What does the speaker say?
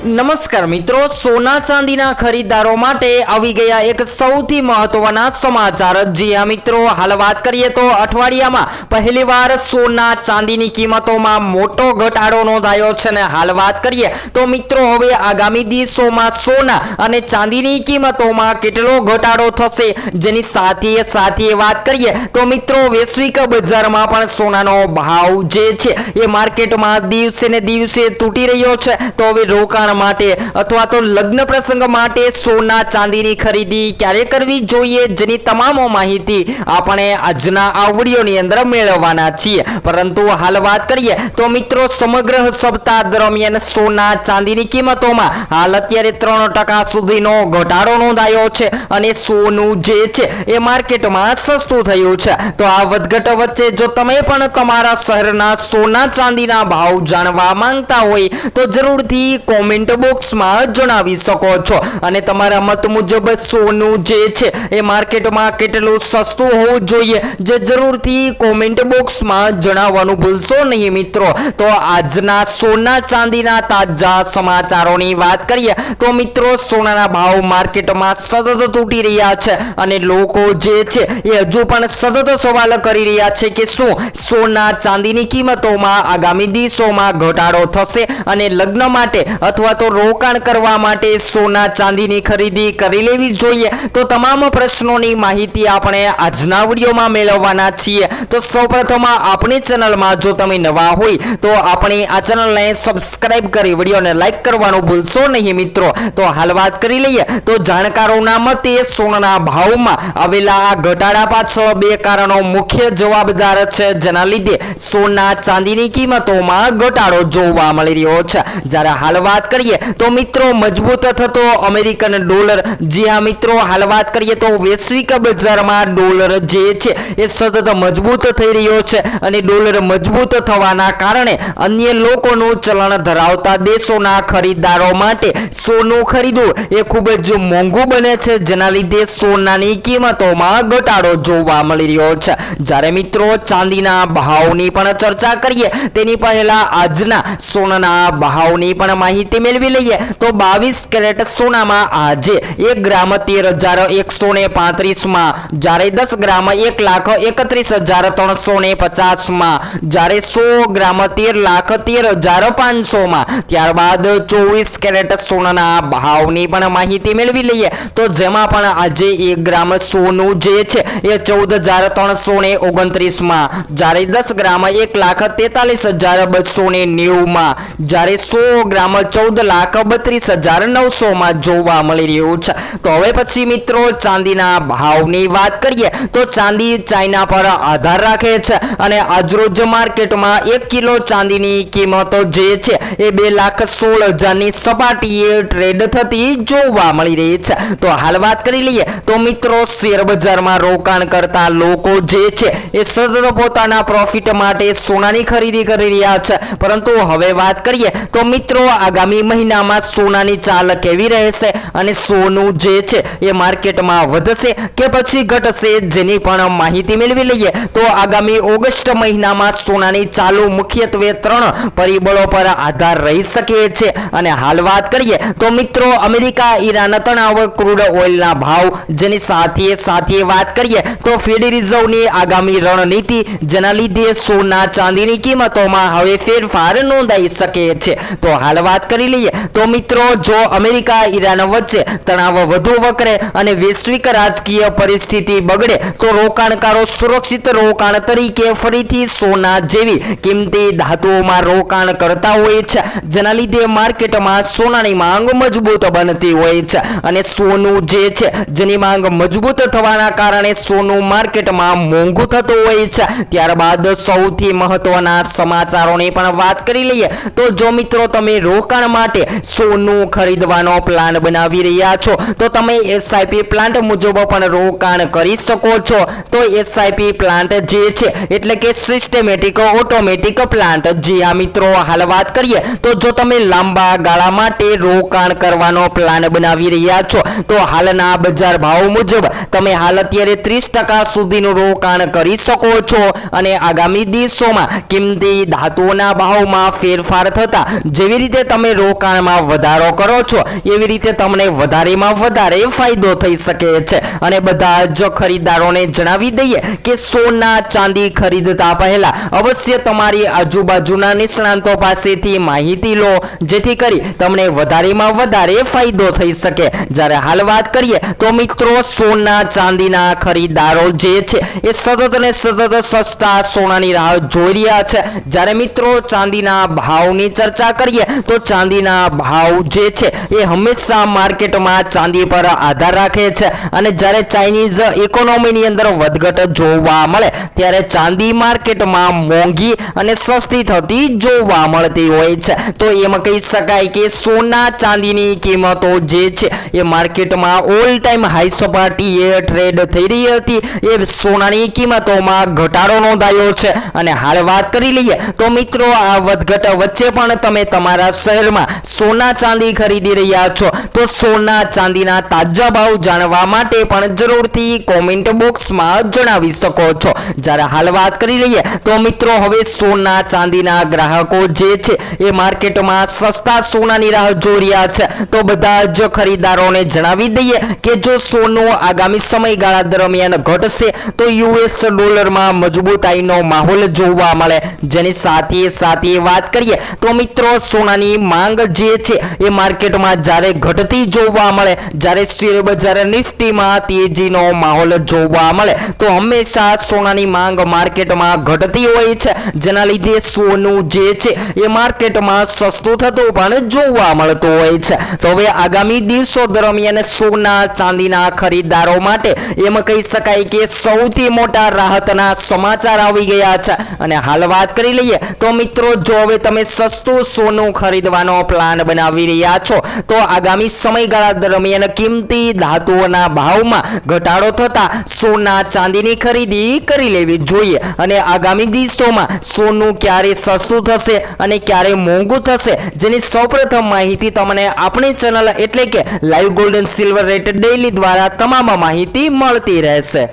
નમસ્કાર મિત્રો, સોના ચાંદીના ખરીદદારો માટે આવી ગયા એક સૌથી મહત્વના સમાચાર। જી હા મિત્રો, હાલ વાત કરીએ તો અઠવાડિયામાં પહેલીવાર સોના ચાંદીની કિંમતોમાં મોટો ઘટાડો નોંધાયો છે અને હાલ વાત કરીએ તો મિત્રો હવે આગામી દિવસોમાં સોના અને ચાંદીની કિંમતોમાં કેટલો ઘટાડો થશે, જેની સાથે વાત કરીએ તો મિત્રો વૈશ્વિક બજારમાં પણ સોનાનો ભાવ જે છે એ માર્કેટમાં દિવસે ને દિવસે તૂટી રહ્યો છે। તો હવે રોકાણ માટે અથવા તો લગ્ન પ્રસંગ માટે સોના ચાંદીની ખરીદી ક્યારે કરવી જોઈએ, જેની તમામ માહિતી આપણે આજના આ વિડિયોની અંદર મેળવવાના છીએ। પરંતુ હાલ વાત કરીએ તો મિત્રો સમગ્ર સપ્તાહ દરમિયાન સોના ચાંદીની કિંમતોમાં હાલ અત્યારે 3% સુધીનો ઘટાડો નોંધાયો છે અને સોનું જે છે એ માર્કેટમાં સસ્તું થયું છે। તો આ વધઘટ વચ્ચે જો તમે પણ તમારા શહેરના સોના ચાંદીના ભાવ જાણવા માંગતા હોય તો જરૂરથી કોમેન્ટ બોક્સમાં જણાવી શકો છો અને તમારા મત મુજબ સોનું જે છે એ માર્કેટમાં કેટલું સસ્તું હોવું જોઈએ જે જરૂરથી કોમેન્ટ બોક્સમાં જણાવવાનું ભૂલશો નહીં મિત્રો। તો આજના સોના ચાંદીના તાજા સમાચારોની વાત કરીએ તો મિત્રો સોનાના ભાવ માર્કેટમાં સતત તૂટી રહ્યા છે અને લોકો જે છે એ હજુ પણ સતત સવાલ કરી રહ્યા છે કે શું સોના ચાંદીની કિંમતોમાં આગામી દિવસોમાં ઘટાડો થશે અને લગ્ન માટે અથવા તો રોકાણ કરવા માટે સોના ચાંદીની ખરીદી કરી લેવી જોઈએ। તો તમામ પ્રશ્નોની માહિતી આપણે આજના વિડીયોમાં મેળવવાના છીએ। તો સૌપ્રથમ આપણી ચેનલમાં જો તમે નવા હોય તો આપણી આ ચેનલને સબસ્ક્રાઇબ કરી વિડીયોને લાઈક કરવાનું ભૂલશો નહીં મિત્રો। તો હાલ વાત કરી લઈએ તો જાણકારોના મતે સોનાના ભાવમાં આવેલા આ ઘટાડા પાછળ બે કારણો મુખ્ય જવાબદાર છે, જેના લીધે સોના ચાંદીની કિંમતોમાં ઘટાડો જોવા મળી રહ્યો છે। જ્યારે હાલ વાત કરીએ તો મિત્રો મજબૂત થતો અમેરિકન ડોલર। જી હા મિત્રો, હાલ વાત કરીએ તો વૈશ્વિક બજારમાં ડોલર જે છે એ સતત મજબૂત થઈ રહ્યો છે અને ડોલર મજબૂત થવાના કારણે અન્ય લોકોનું ચલણ ધરાવતા દેશોના ખરીદદારો માટે સોનું ખરીદવું એ ખૂબ જ મોંઘું બને છે, જેના લીધે સોનાની કિંમતોમાં ઘટાડો જોવા મળી રહ્યો છે। જ્યારે મિત્રો ચાંદીના ભાવની પણ ચર્ચા કરીએ તેની પહેલા આજના સોનાના ભાવની પણ માહિતી મેળવી લઈએ તો 22 કેરેટ સોનામાં આજે 1 ગ્રામ 13,135 માં, જ્યારે 10 ગ્રામ 1,31,350 માં, જ્યારે 100 ગ્રામ 13,13,500 માં। ત્યારબાદ 24 કેરેટ સોનાના ભાવની પણ માહિતી મેળવી લઈએ તો જેમાં પણ આજે 1 ગ્રામ સોનું જે છે એ 14,329 માં, જ્યારે 10 ગ્રામ 1,43,290 માં, જ્યારે 100 ગ્રામ 14,32,900 માં જોવા મળી રહ્યું છે। તો હવે પછી મિત્રો ચાંદીના ભાવની વાત કરીએ તો ચાંદી ચાઇના પર આધાર રાખે છે અને આજરોજ માર્કેટમાં 1 કિલો ચાંદીની કિંમત જે છે એ 2,16,000 ની સપાટીએ ટ્રેડ થતી જોવા મળી રહી છે। તો હાલ વાત કરી લઈએ તો મિત્રો શેર બજારમાં રોકાણ કરતા લોકો જે છે એ સતત પોતાના પ્રોફિટ માટે સોનાની ખરીદી કરી રહ્યા છે। પરંતુ હવે વાત કરીએ તો મિત્રો આગામી મહિનામાં સોનાની ચાલ કેવી રહેશે અને સોનું જે છે એ માર્કેટમાં વધશે કે પછી ઘટશે, જેની પણ માહિતી મેળવી લઈએ તો આગામી ઓગસ્ટ મહિનામાં સોનાની ચાલુ મુખ્યત્વે 3 પરિબળો પર આધાર રહી શકે છે। અને હાલ વાત કરીએ તો મિત્રો અમેરિકા ઈરાન તણાવ, ક્રૂડ ઓઇલના ભાવ, જેની સાથે વાત કરીએ તો ફેડ રિઝર્વની આગામી રણનીતિ, જેના લીધે સોના ચાંદીની કિંમતોમાં હવે ફેરફાર નોંધાઈ શકે છે। તો હાલ વાત કરી લઈએ તો મિત્રો જો અમેરિકા ઈરાન વચ્ચે તણાવ વધુ વકરે અને વૈશ્વિક રાજકીય પરિસ્થિતિ બગડે તો રોકાણકારો સુરક્ષિત રોકાણ તરીકે ફરીથી સોના જેવી કિંમતી ધાતુઓમાં રોકાણ કરતા હોય છે, જેના લીધે માર્કેટમાં સોનાની માંગ મજબૂત બનતી હોય છે અને સોનું જે છે જેની માંગ મજબૂત થવાના કારણે સોનું માર્કેટમાં મોંઘું થતું હોય છે। ત્યારબાદ સૌથી મહત્વના સમાચારોની પણ વાત કરી લઈએ તો જો મિત્રો તમે રોકાણ માટે સોનું ખરીદવાનો પ્લાન બનાવી રહ્યા છો તો તમે SIP પ્લાન્ટ મુજબ પણ રોકાણ કરી શકો છો। તો SIP પ્લાન્ટ જે છે એટલે કે સિસ્ટમેટિક ઓટોમેટિક પ્લાન્ટ। જી આ મિત્રો હાલ વાત કરીએ તો જો તમે લાંબા ગાળા માટે રોકાણ કરવાનો પ્લાન બનાવી રહ્યા છો તો હાલના બજાર ભાવ મુજબ તમે હાલ અત્યારે 30% સુધીનું રોકાણ કરી શકો છો અને આગામી દિવસોમાં કિંમતી ધાતુઓના ભાવમાં ફેરફાર થતા જેવી રીતે તમે રોકાણ રોકાણમાં વધારો કરો છો એવી રીતે તમને વધારેમાં વધારે ફાયદો થઈ શકે છે અને બધા જ ખરીદદારોને જણાવી દઈએ કે સોના ચાંદી ખરીદતા પહેલા અવશ્ય તમારી આજુબાજુના નિષ્ણાંતો પાસેથી માહિતી લો જેથી કરી તમને વધારેમાં વધારે ફાયદો થઈ શકે। જ્યારે હાલ વાત કરીએ તો મિત્રો સોના ચાંદીના ખરીદદારો જે છે એ સતત ને સતત સસ્તા સોનાની રાહ જોઈ રહ્યા છે। જ્યારે મિત્રો ચાંદીના ભાવની ચર્ચા કરીએ તો ચાંદીના ભાવ જે છે એ હંમેશા માર્કેટમાં ચાંદી પર આધાર રાખે છે અને જ્યારે ચાઇનીઝ ઇકોનોમીની અંદર વધઘટ જોવા મળે ત્યારે ચાંદી માર્કેટમાં મોંઘી અને સસ્તી થતી જોવા મળતી હોય છે। તો એમ કહી શકાય કે સોના ચાંદીની કિંમતો જે છે એ માર્કેટમાં ઓલ ટાઈમ હાઈ સપાટીએ ટ્રેડ થઈ રહી હતી એ સોનાની કિંમતોમાં ઘટાડો નોંધાયો છે અને હાલ વાત કરી લઈએ તો મિત્રો આ વધઘટ વચ્ચે પણ તમે તમારા શહેરમાં સોના ચાંદી ખરીદી રહ્યા છો તો સોના ચાંદીના તાજા ભાવ જાણવા માટે પણ જરૂરથી કોમેન્ટ બોક્સમાં જણાવી શકો છો। જ્યારે હાલ વાત કરી લઈએ તો મિત્રો હવે સોના ચાંદીના ગ્રાહકો જે છે એ માર્કેટમાં સસ્તા સોનાની રાહ જોઈ રહ્યા છે તો બધા જ ખરીદદારોને જણાવી દઈએ કે જો સોનું આગામી સમયગાળા દરમિયાન ઘટશે તો યુએસ ડોલરમાં મજબૂતાઈનો માહોલ જોવા મળે। જેની સાથે સાથે વાત કરીએ તો મિત્રો સોનાની માંગ જે છે એ માર્કેટમાં જ્યારે ઘટતી જોવા મળે જ્યારે શેર બજાર નિફ્ટીમાં તેજીનો માહોલ જોવા મળે તો હંમેશા સોનાની માંગ માર્કેટમાં ઘટતી હોય છે જેના લીધે સોનું જે છે એ માર્કેટમાં સસ્તું થતું પણ જોવા મળતું હોય છે। તો હવે આગામી દિવસો દરમિયાન સોના ચાંદીના ખરીદદારો માટે એમ કહી શકાય કે સૌથી મોટા રાહતના સમાચાર આવી ગયા છે અને હાલ વાત કરી લઈએ તો મિત્રો જો હવે તમે સસ્તું સોનું ખરીદવાનો પ્લાન બનાવી રહ્યા છો તો આગામી સમયગાળા દરમિયાન કિંમતી ધાતુઓના ભાવમાં ઘટાડો થતા સોના ચાંદીની ખરીદી કરી લેવી જોઈએ અને આગામી દિવસોમાં સોનું ક્યારે સસ્તું થશે અને ક્યારે મોંઘું થશે જેની સૌપ્રથમ માહિતી તમને આપણી ચેનલ એટલે કે live gold and silver rate daily દ્વારા તમામ માહિતી મળતી રહેશે।